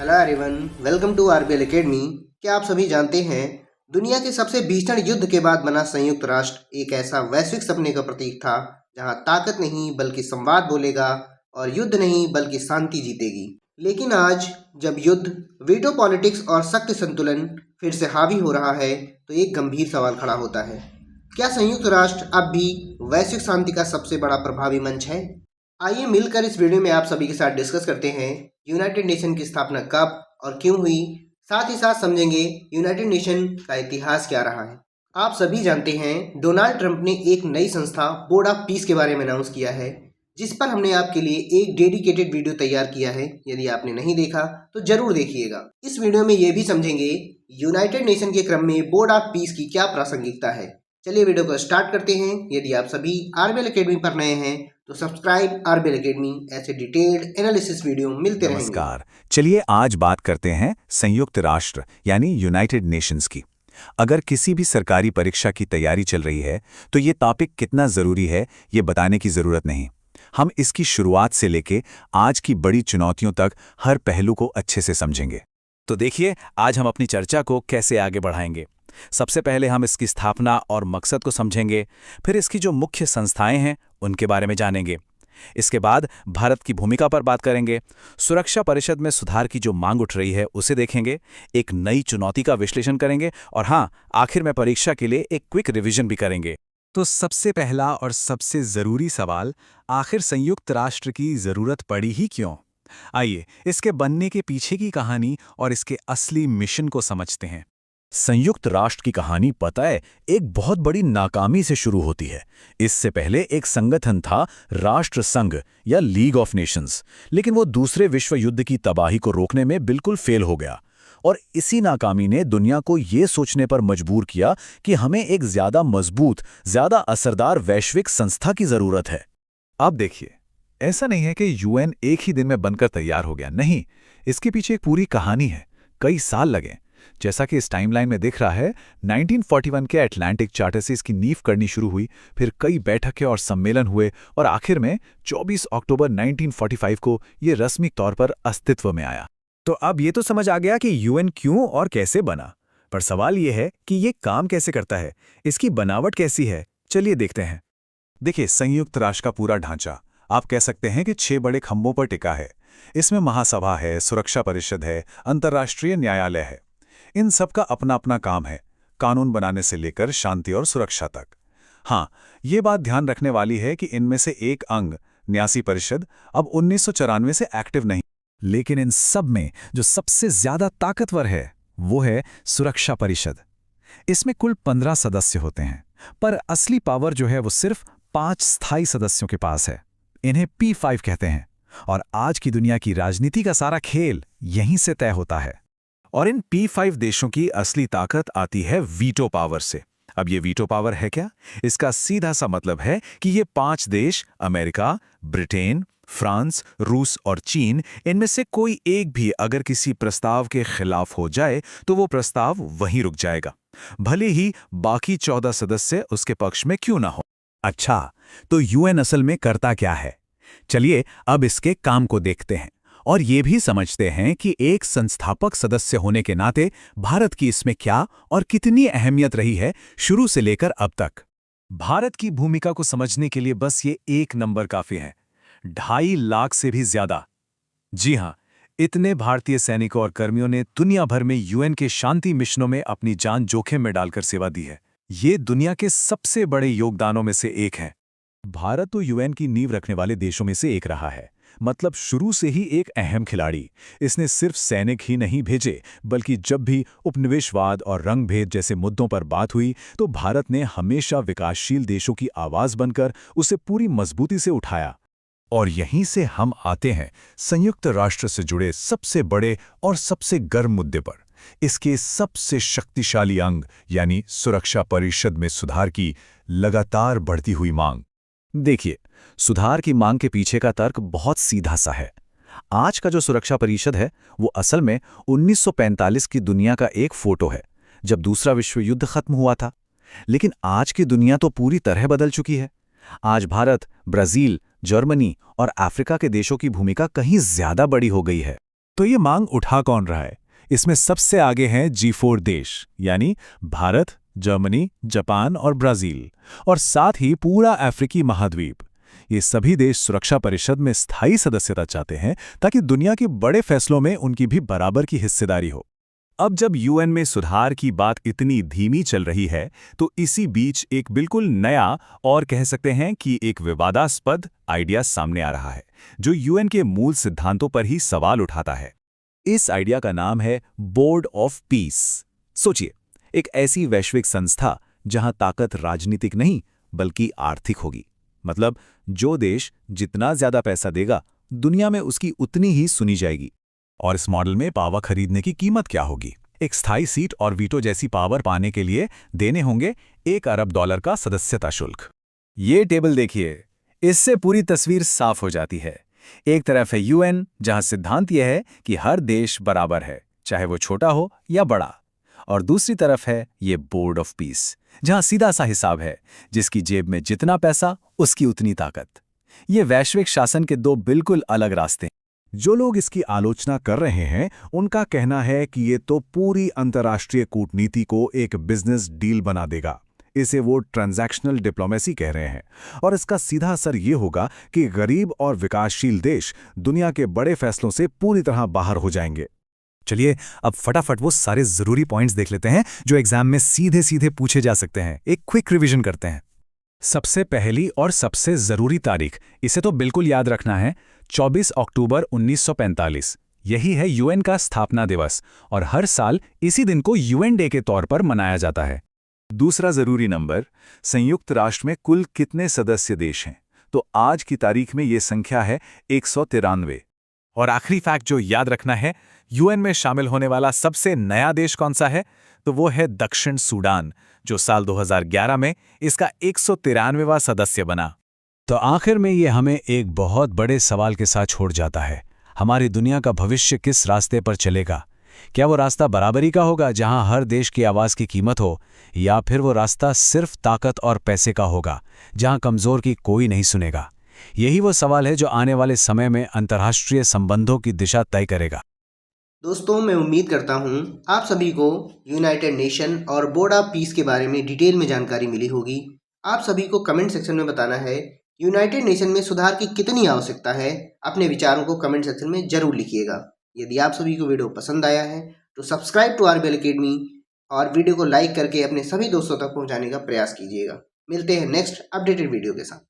Hello everyone, welcome to RBL academy. क्या आप सभी जानते हैं, दुनिया के सबसे भीषण युद्ध के बाद बना संयुक्त राष्ट्र एक ऐसा वैश्विक सपने का प्रतीक था जहां ताकत नहीं बल्कि संवाद बोलेगा और युद्ध नहीं बल्कि शांति जीतेगी। लेकिन आज जब युद्ध, वीटो पॉलिटिक्स और शक्ति संतुलन फिर से हावी हो रहा है, तो एक गंभीर सवाल खड़ा होता है। क्या संयुक्त राष्ट्र अब भी वैश्विक शांति का सबसे बड़ा प्रभावी मंच है? आइए मिलकर इस वीडियो में आप सभी के साथ डिस्कस करते हैं यूनाइटेड नेशन की स्थापना कब और क्यों हुई। साथ ही साथ समझेंगे यूनाइटेड नेशन का इतिहास क्या रहा है। आप सभी जानते हैं, डोनाल्ड ट्रंप ने एक नई संस्था बोर्ड ऑफ पीस के बारे में अनाउंस किया है, जिस पर हमने आपके लिए एक डेडिकेटेड वीडियो तैयार किया है। यदि आपने नहीं देखा तो जरूर देखिएगा। इस वीडियो में ये भी समझेंगे यूनाइटेड नेशन के क्रम में बोर्ड ऑफ पीस की क्या प्रासंगिकता है। चलिए वीडियो को स्टार्ट करते हैं। यदि आप सभी आरबीएल एकेडमी पर नए हैं तो सब्सक्राइब आरबीएल एकेडमी, ऐसे डिटेल्ड एनालिसिस वीडियो मिलते रहेंगे। नमस्कार। चलिए आज बात करते हैं संयुक्त राष्ट्र यानी यूनाइटेड नेशंस की। अगर किसी भी सरकारी परीक्षा की तैयारी चल रही है तो ये टॉपिक कितना ज़रूरी है ये बताने की ज़रूरत नहीं। हम इसकी शुरुआत से लेके आज की बड़ी चुनौतियों तक हर पहलू को अच्छे से समझेंगे। तो देखिए आज हम अपनी चर्चा को कैसे आगे बढ़ाएंगे। सबसे पहले हम इसकी स्थापना और मकसद को समझेंगे, फिर इसकी जो मुख्य संस्थाएं हैं उनके बारे में जानेंगे। इसके बाद भारत की भूमिका पर बात करेंगे, सुरक्षा परिषद में सुधार की जो मांग उठ रही है उसे देखेंगे, एक नई चुनौती का विश्लेषण करेंगे और हाँ, आखिर में परीक्षा के लिए एक क्विक रिवीजन भी करेंगे। तो सबसे पहला और सबसे ज़रूरी सवाल, आखिर संयुक्त राष्ट्र की ज़रूरत पड़ी ही क्यों? आइए इसके बनने के पीछे की कहानी और इसके असली मिशन को समझते हैं। संयुक्त राष्ट्र की कहानी पता है, एक बहुत बड़ी नाकामी से शुरू होती है। इससे पहले एक संगठन था, राष्ट्र संघ या लीग ऑफ नेशंस, लेकिन वो दूसरे विश्व युद्ध की तबाही को रोकने में बिल्कुल फेल हो गया। और इसी नाकामी ने दुनिया को ये सोचने पर मजबूर किया कि हमें एक ज़्यादा मजबूत, ज़्यादा असरदार वैश्विक संस्था की ज़रूरत है। अब देखिए, ऐसा नहीं है कि यूएन एक ही दिन में बनकर तैयार हो गया, नहीं, इसके पीछे एक पूरी कहानी है। कई साल लगे। जैसा कि इस टाइमलाइन में दिख रहा है, 1941 के अटलांटिक चार्टर से इसकी नींव करनी शुरू हुई, फिर कई बैठकें और सम्मेलन हुए और आखिर में 24 अक्टूबर 1945 को ये रस्मी तौर पर अस्तित्व में आया। तो अब ये तो समझ आ गया कि यूएन क्यों और कैसे बना, पर सवाल ये है कि ये काम कैसे करता है, इसकी बनावट कैसी है। चलिए देखते हैं। देखिए, संयुक्त राष्ट्र का पूरा ढांचा आप कह सकते हैं कि 6 बड़े खंभों पर टिका है। इसमें महासभा है, सुरक्षा परिषद है, अंतर्राष्ट्रीय न्यायालय है। इन सब का अपना अपना काम है, कानून बनाने से लेकर शांति और सुरक्षा तक। हाँ, ये बात ध्यान रखने वाली है कि इनमें से एक अंग, न्यासी परिषद, अब 1994 से एक्टिव नहीं। लेकिन इन सब में जो सबसे ज्यादा ताकतवर है वो है सुरक्षा परिषद। इसमें कुल 15 सदस्य होते हैं, पर असली पावर जो है वो सिर्फ 5 स्थायी सदस्यों के पास है। इन्हें P5 कहते हैं और आज की दुनिया की राजनीति का सारा खेल यहीं से तय होता है। और इन P5 देशों की असली ताकत आती है वीटो पावर से। अब ये वीटो पावर है क्या? इसका सीधा सा मतलब है कि ये 5 देश, अमेरिका, ब्रिटेन, फ्रांस, रूस और चीन, इनमें से कोई एक भी अगर किसी प्रस्ताव के खिलाफ हो जाए तो वो प्रस्ताव वहीं रुक जाएगा, भले ही बाकी 14 सदस्य उसके पक्ष में क्यों ना हो। अच्छा, तो यूएन असल में करता क्या है? चलिए अब इसके काम को देखते हैं और ये भी समझते हैं कि एक संस्थापक सदस्य होने के नाते भारत की इसमें क्या और कितनी अहमियत रही है शुरू से लेकर अब तक। भारत की भूमिका को समझने के लिए बस ये एक नंबर काफी है, 2.5 लाख से भी ज्यादा। जी हां, इतने भारतीय सैनिकों और कर्मियों ने दुनिया भर में यूएन के शांति मिशनों में अपनी जान जोखिम में डालकर सेवा दी है। ये दुनिया के सबसे बड़े योगदानों में से एक है। भारत तो यूएन की नींव रखने वाले देशों में से एक रहा है, मतलब शुरू से ही एक अहम खिलाड़ी। इसने सिर्फ सैनिक ही नहीं भेजे, बल्कि जब भी उपनिवेशवाद और रंगभेद जैसे मुद्दों पर बात हुई तो भारत ने हमेशा विकासशील देशों की आवाज बनकर उसे पूरी मजबूती से उठाया। और यहीं से हम आते हैं संयुक्त राष्ट्र से जुड़े सबसे बड़े और सबसे गर्म मुद्दे पर, इसके सबसे शक्तिशाली अंग यानी सुरक्षा परिषद में सुधार की लगातार बढ़ती हुई मांग। देखिए, सुधार की मांग के पीछे का तर्क बहुत सीधा सा है। आज का जो सुरक्षा परिषद है वो असल में 1945 की दुनिया का एक फोटो है, जब दूसरा विश्व युद्ध खत्म हुआ था। लेकिन आज की दुनिया तो पूरी तरह बदल चुकी है। आज भारत, ब्राजील, जर्मनी और अफ्रीका के देशों की भूमिका कहीं ज्यादा बड़ी हो गई है। तो ये मांग उठा कौन रहा है? इसमें सबसे आगे हैं G4 देश, यानी भारत, जर्मनी, जापान और ब्राजील, और साथ ही पूरा अफ्रीकी महाद्वीप। ये सभी देश सुरक्षा परिषद में स्थायी सदस्यता चाहते हैं ताकि दुनिया के बड़े फैसलों में उनकी भी बराबर की हिस्सेदारी हो। अब जब यूएन में सुधार की बात इतनी धीमी चल रही है, तो इसी बीच एक बिल्कुल नया और कह सकते हैं कि एक विवादास्पद आइडिया सामने आ रहा है, जो यूएन के मूल सिद्धांतों पर ही सवाल उठाता है। इस आइडिया का नाम है बोर्ड ऑफ पीस। सोचिए, एक ऐसी वैश्विक संस्था जहां ताकत राजनीतिक नहीं बल्कि आर्थिक होगी। मतलब जो देश जितना ज्यादा पैसा देगा, दुनिया में उसकी उतनी ही सुनी जाएगी। और इस मॉडल में पावर खरीदने की कीमत क्या होगी? एक स्थायी सीट और वीटो जैसी पावर पाने के लिए देने होंगे $1 अरब का सदस्यता शुल्क। ये टेबल देखिए, इससे पूरी तस्वीर साफ हो जाती है। एक तरफ है यूएन, जहां सिद्धांत यह है कि हर देश बराबर है, चाहे वो छोटा हो या बड़ा। और दूसरी तरफ है ये बोर्ड ऑफ पीस, जहां सीधा सा हिसाब है, जिसकी जेब में जितना पैसा उसकी उतनी ताकत। ये वैश्विक शासन के दो बिल्कुल अलग रास्ते हैं। जो लोग इसकी आलोचना कर रहे हैं, उनका कहना है कि ये तो पूरी अंतर्राष्ट्रीय कूटनीति को एक बिजनेस डील बना देगा। इसे वो ट्रांजैक्शनल डिप्लोमेसी कह रहे हैं, और इसका सीधा असर ये होगा कि गरीब और विकासशील देश दुनिया के बड़े फैसलों से पूरी तरह बाहर हो जाएंगे। चलिए अब फटाफट वो सारे जरूरी पॉइंट्स देख लेते हैं जो एग्जाम में सीधे सीधे पूछे जा सकते हैं। एक क्विक रिवीजन करते हैं। सबसे पहली और सबसे जरूरी तारीख, इसे तो बिल्कुल याद रखना है, 24 अक्टूबर 1945। यही है यूएन का स्थापना दिवस, और हर साल इसी दिन को यूएन डे के तौर पर मनाया जाता है। दूसरा जरूरी नंबर, संयुक्त राष्ट्र में कुल कितने सदस्य देश हैं? तो आज की तारीख में ये संख्या है 193। और आखिरी फैक्ट जो याद रखना है, यूएन में शामिल होने वाला सबसे नया देश कौन सा है? तो वो है दक्षिण सूडान, जो साल 2011 में इसका 193वां सदस्य बना। तो आखिर में ये हमें एक बहुत बड़े सवाल के साथ छोड़ जाता है। हमारी दुनिया का भविष्य किस रास्ते पर चलेगा? क्या वो रास्ता बराबरी का होगा, जहां हर देश की आवाज की कीमत हो, या फिर वो रास्ता सिर्फ ताकत और पैसे का होगा, जहां कमजोर की कोई नहीं सुनेगा? यही वो सवाल है जो आने वाले समय में अंतर्राष्ट्रीय संबंधों की दिशा तय करेगा। दोस्तों, मैं उम्मीद करता हूँ आप सभी को यूनाइटेड नेशन और बोर्ड ऑफ पीस के बारे में डिटेल में जानकारी मिली होगी। आप सभी को कमेंट सेक्शन में बताना है यूनाइटेड नेशन में सुधार की कितनी आवश्यकता है। अपने विचारों को कमेंट सेक्शन में जरूर लिखिएगा। यदि आप सभी को वीडियो पसंद आया है तो सब्सक्राइब टू आरबीएल एकेडमी और वीडियो को लाइक करके अपने सभी दोस्तों तक पहुँचाने का प्रयास कीजिएगा। मिलते हैं नेक्स्ट अपडेटेड वीडियो के साथ।